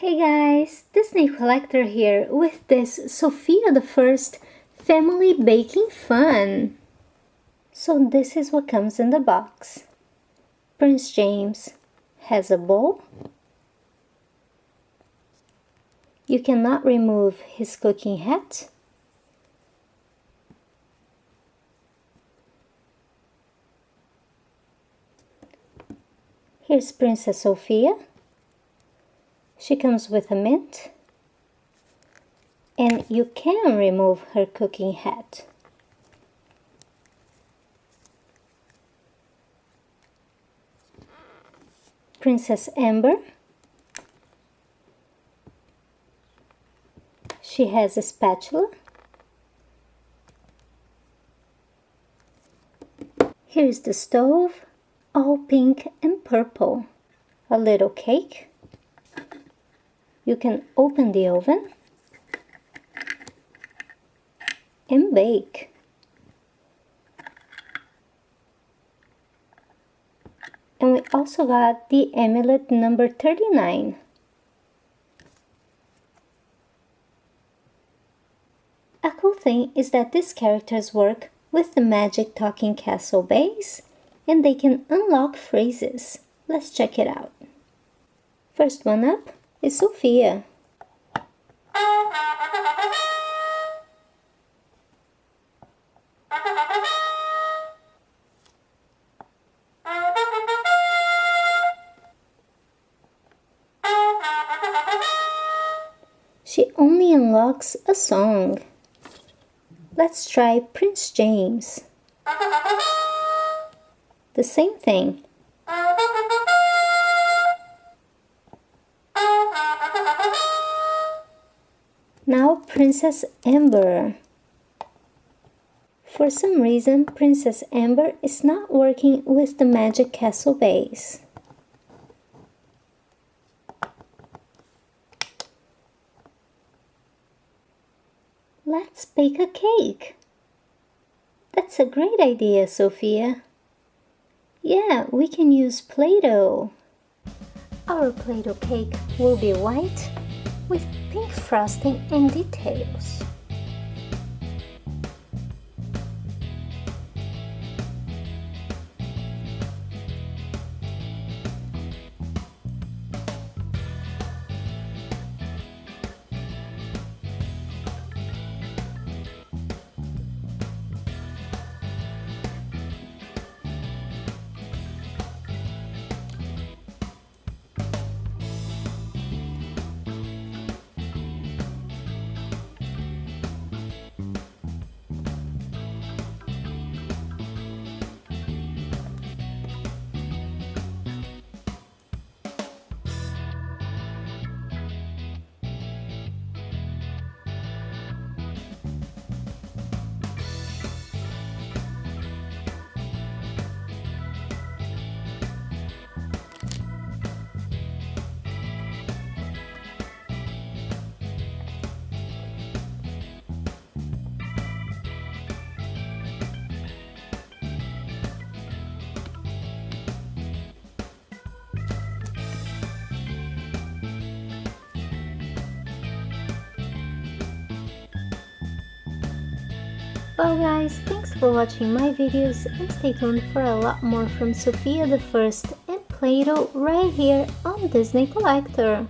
Hey guys, Disney Collector here with this Sofia the First Family Baking Fun. So this is what comes in the box. Prince James has a bowl. You cannot remove his cooking hat. Here's Princess Sofia. She comes with a mint, and you can remove her cooking hat. Princess Amber, she has a spatula. Here's the stove, all pink and purple. A little cake. You can open the oven and bake. And we also got the amulet number 39. A cool thing is that these characters work with the magic talking castle base and they can unlock phrases. Let's check it out. First one up is Sofia. She only unlocks a song. Let's try Prince James. The same thing. Now Princess Amber. For some reason, Princess Amber is not working with the Magic Castle base. Let's bake a cake. That's a great idea, Sofia. Yeah, we can use Play-Doh. Our Play-Doh cake will be white with pink frosting and details. Well guys, thanks for watching my videos and stay tuned for a lot more from Sofia the First and Play-Doh right here on Disney Collector.